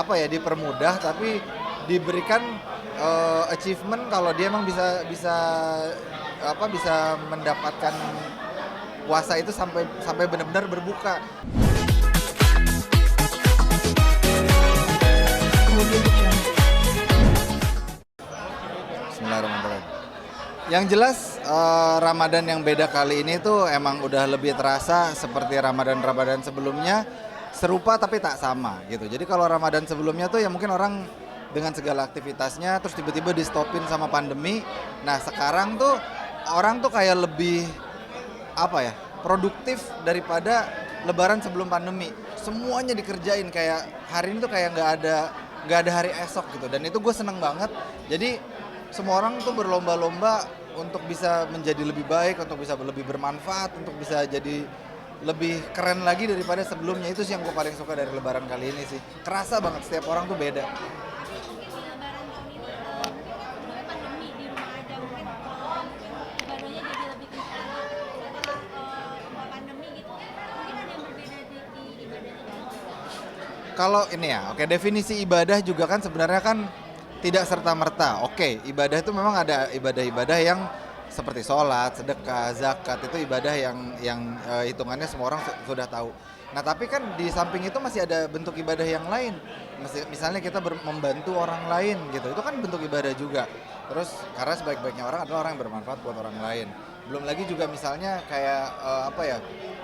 apa ya, dipermudah tapi diberikan achievement kalau dia emang bisa bisa bisa mendapatkan puasa itu sampai sampai benar-benar berbuka. Bismillahirrahmanirrahim. Yang jelas Ramadan yang beda kali ini tuh emang udah lebih terasa seperti Ramadan-Ramadan sebelumnya, serupa tapi tak sama gitu. Jadi kalau Ramadan sebelumnya tuh ya mungkin orang dengan segala aktivitasnya terus tiba-tiba di stopin sama pandemi. Nah sekarang tuh orang tuh kayak lebih produktif daripada Lebaran sebelum pandemi. Semuanya dikerjain, kayak hari ini tuh kayak nggak ada hari esok gitu. Dan itu gue seneng banget. Jadi semua orang tuh berlomba-lomba untuk bisa menjadi lebih baik, untuk bisa lebih bermanfaat, untuk bisa jadi lebih keren lagi daripada sebelumnya. Itu sih yang gue paling suka dari Lebaran kali ini sih. Kerasa banget setiap orang tuh beda. Kalau ini ya, oke, definisi ibadah juga kan sebenarnya kan tidak serta-merta. Oke, ibadah itu memang ada ibadah-ibadah yang seperti sholat, sedekah, zakat, itu ibadah yang hitungannya semua orang sudah tahu. Nah tapi kan di samping itu masih ada bentuk ibadah yang lain. Misalnya kita membantu orang lain gitu, itu kan bentuk ibadah juga. Terus karena sebaik-baiknya orang adalah orang yang bermanfaat buat orang lain. Belum lagi juga misalnya kayak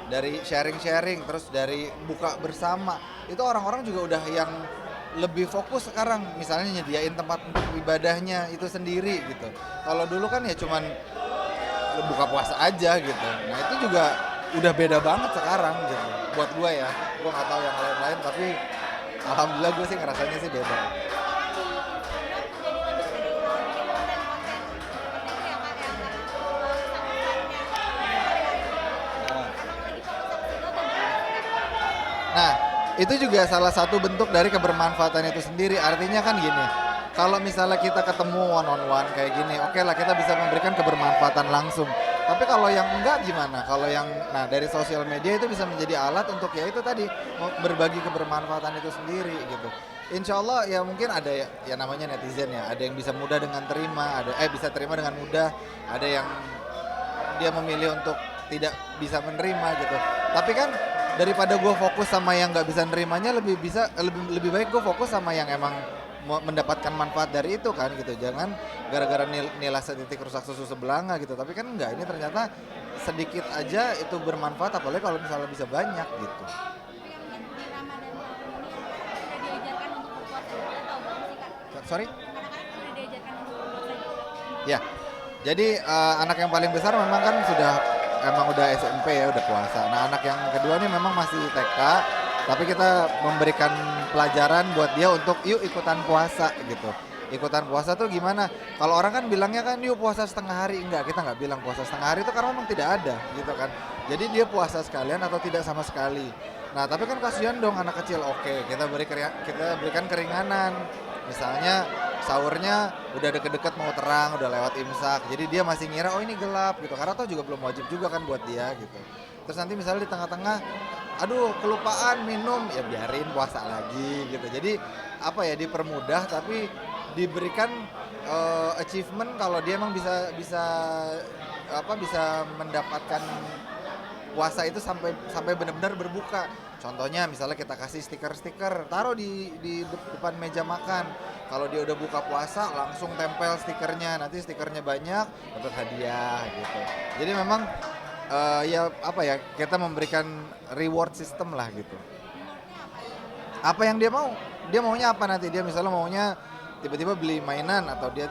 dari sharing-sharing, terus dari buka bersama, itu orang-orang juga udah yang lebih fokus sekarang, misalnya nyediain tempat untuk ibadahnya itu sendiri gitu. Kalau dulu kan ya cuman buka puasa aja gitu. Nah itu juga udah beda banget sekarang gitu. Buat gue ya, gue nggak tahu yang lain-lain, tapi alhamdulillah gue sih ngerasanya sih beda. Nah, itu juga salah satu bentuk dari kebermanfaatan itu sendiri. Artinya kan gini, kalau misalnya kita ketemu one on one kayak gini, oke lah kita bisa memberikan kebermanfaatan langsung. Tapi kalau yang enggak gimana? Kalau yang dari sosial media itu bisa menjadi alat untuk ya itu tadi, berbagi kebermanfaatan itu sendiri gitu. Insya Allah ya mungkin ada ya namanya netizen ya, ada yang bisa mudah dengan terima, bisa terima dengan mudah, ada yang dia memilih untuk tidak bisa menerima gitu. Tapi kan daripada gue fokus sama yang nggak bisa nerimanya, lebih baik gue fokus sama yang emang mendapatkan manfaat dari itu kan gitu. Jangan gara-gara nilai setitik rusak susu sebelanga gitu. Tapi kan enggak, ini ternyata sedikit aja itu bermanfaat, apalagi kalau misalnya bisa banyak gitu. Sorry? Ya, jadi anak yang paling besar memang kan udah SMP ya, udah puasa. Nah anak yang kedua nih memang masih TK, tapi kita memberikan pelajaran buat dia untuk yuk ikutan puasa gitu. Ikutan puasa tuh gimana? Kalau orang kan bilangnya kan yuk puasa setengah hari. Enggak, kita nggak bilang puasa setengah hari itu karena memang tidak ada gitu kan. Jadi dia puasa sekalian atau tidak sama sekali. Nah tapi kan kasihan dong anak kecil. Oke, kita berikan keringanan. Misalnya sahurnya udah deket-deket mau terang, udah lewat imsak, jadi dia masih ngira oh ini gelap gitu, karena toh juga belum wajib juga kan buat dia gitu. Terus nanti misalnya di tengah-tengah, aduh kelupaan minum, ya biarin puasa lagi gitu. Jadi dipermudah tapi diberikan achievement kalau dia emang bisa mendapatkan puasa itu sampai benar-benar berbuka. Contohnya misalnya kita kasih stiker-stiker, taruh di depan meja makan. Kalau dia udah buka puasa langsung tempel stikernya, nanti stikernya banyak dapat hadiah gitu. Jadi memang kita memberikan reward system lah gitu. Apa yang dia mau? Dia maunya apa nanti? Dia misalnya maunya tiba-tiba beli mainan atau dia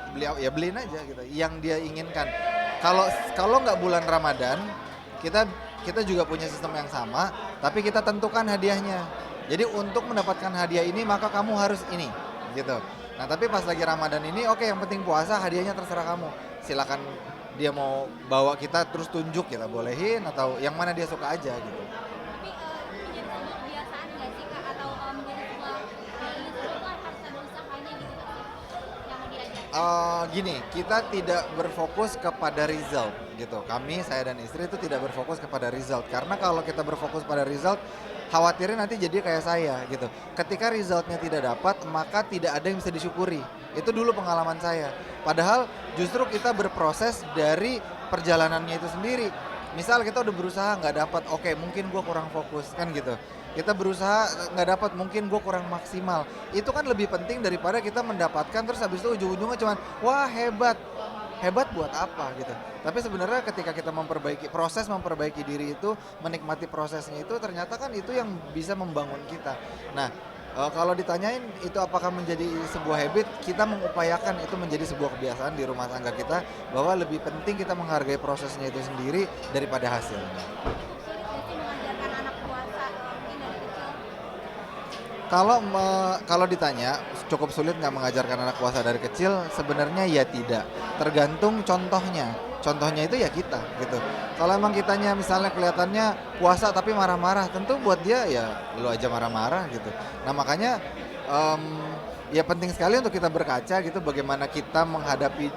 beliin aja gitu yang dia inginkan. Kalau nggak bulan Ramadan, kita juga punya sistem yang sama, tapi kita tentukan hadiahnya. Jadi untuk mendapatkan hadiah ini maka kamu harus ini gitu. Nah tapi pas lagi Ramadan ini oke, yang penting puasa, hadiahnya terserah kamu. Silakan dia mau bawa kita terus tunjuk, kita bolehin, atau yang mana dia suka aja gitu. Tapi menjadi sebuah kebiasaan nggak sih Kak? Atau menjadi sebuah itu harus ada usahanya gitu Kak? Yang mau diajarkan? Gini, kita tidak berfokus kepada result gitu. Kami, saya dan istri itu tidak berfokus kepada result. Karena kalau kita berfokus pada result, khawatirnya nanti jadi kayak saya gitu. Ketika resultnya tidak dapat, maka tidak ada yang bisa disyukuri. Itu dulu pengalaman saya. Padahal justru kita berproses dari perjalanannya itu sendiri. Misal kita udah berusaha nggak dapat, oke mungkin gue kurang fokus kan gitu. Kita berusaha nggak dapat, mungkin gue kurang maksimal. Itu kan lebih penting daripada kita mendapatkan terus habis itu ujung-ujungnya cuman wah hebat. Hebat buat apa gitu. Tapi sebenarnya ketika kita memperbaiki diri itu, menikmati prosesnya itu ternyata kan itu yang bisa membangun kita. Nah, kalau ditanyain itu apakah menjadi sebuah habit, kita mengupayakan itu menjadi sebuah kebiasaan di rumah tangga kita bahwa lebih penting kita menghargai prosesnya itu sendiri daripada hasilnya. Sulit nggak sih mengajarkan anak puasa mungkin dari kecil? Kalau ditanya cukup sulit nggak mengajarkan anak puasa dari kecil, sebenarnya ya tidak. Tergantung contohnya. Contohnya itu ya kita gitu. Kalau emang kitanya misalnya kelihatannya puasa tapi marah-marah, tentu buat dia ya lu aja marah-marah gitu. Nah makanya em, ya penting sekali untuk kita berkaca gitu bagaimana kita menghadapi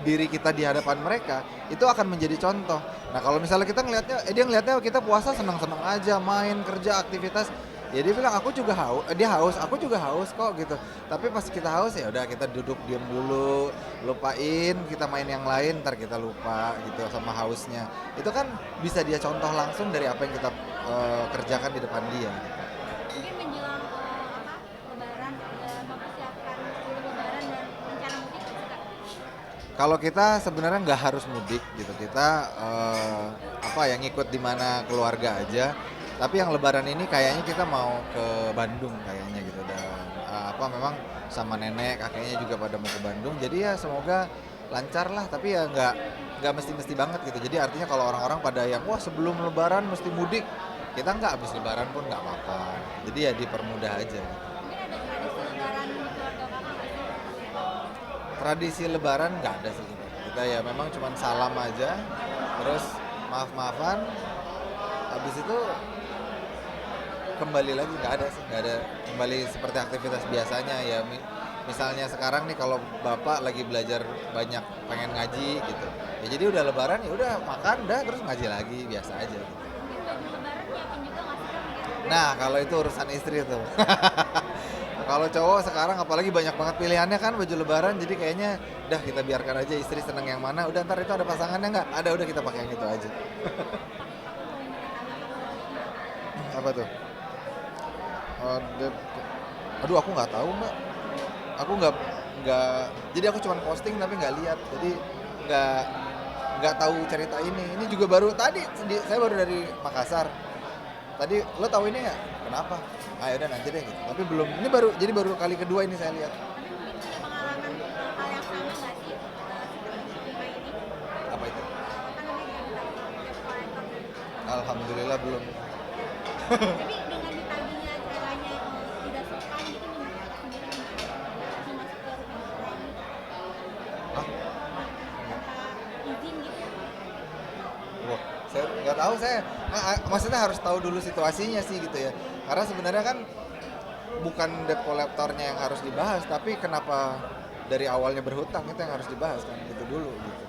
diri kita di hadapan mereka itu akan menjadi contoh. Nah kalau misalnya kita ngelihatnya, dia ngelihatnya kita puasa senang-senang aja, main, kerja, aktivitas, ya dia bilang aku juga haus, dia haus, aku juga haus kok gitu. Tapi pas kita haus ya udah kita duduk diam dulu, lupain, kita main yang lain, ntar kita lupa gitu sama hausnya. Itu kan bisa dia contoh langsung dari apa yang kita kerjakan di depan dia. Mungkin menjelang Lebaran mempersiapkan untuk Lebaran dan rencana mudik nggak sih, Kak? Kalau kita sebenarnya nggak harus mudik gitu, kita ngikut di mana keluarga aja. Tapi yang Lebaran ini kayaknya kita mau ke Bandung kayaknya gitu dan memang sama nenek kakeknya juga pada mau ke Bandung. Jadi ya semoga lancar lah. Tapi ya nggak mesti banget gitu. Jadi artinya kalau orang-orang pada yang wah sebelum Lebaran mesti mudik, kita nggak habis Lebaran pun nggak apa-apa. Jadi ya dipermudah aja. Gitu. Mungkin ada tradisi Lebaran di keluarga Kakak nggak sih? Tradisi Lebaran nggak ada sih kita. Kita ya memang cuma salam aja, terus maaf-maafan. Habis itu kembali lagi nggak ada kembali seperti aktivitas biasanya ya misalnya sekarang nih kalau bapak lagi belajar banyak pengen ngaji gitu ya jadi udah lebaran ya udah makan dah terus ngaji lagi biasa aja gitu. Mungkin baju Lebaran nyiapin juga nggak sih, Kak? Mungkin Nah kalau itu urusan istri tuh. Kalau cowok sekarang apalagi banyak banget pilihannya kan baju lebaran jadi kayaknya udah kita biarkan aja istri seneng yang mana udah ntar itu ada pasangannya nggak ada udah kita pakai yang itu aja. Apa tuh? Aduh aku nggak tahu mbak. Aku nggak. Jadi aku cuma posting tapi nggak lihat. Jadi nggak tahu cerita ini. Ini juga baru tadi. Saya baru dari Makassar. Tadi lo tahu ini nggak? Kenapa? Ah yaudah nanti deh gitu. Tapi belum. Ini baru kali kedua ini saya lihat. tapi mungkin pengalaman hal yang sama nggak sih seperti ini? Apa itu? Apa namanya debt collector? Alhamdulillah belum. Tapi dengan ditagihnya caranya tidak sopan gitu menurut Kakak sendiri gimana? Langsung masuk ke rumah orang Hah? tanpa izin gitu. Wah, saya nggak tahu maksudnya harus tahu dulu situasinya sih gitu ya. Karena sebenarnya kan bukan debt collectornya yang harus dibahas, tapi kenapa dari awalnya berhutang itu yang harus dibahas kan gitu dulu gitu.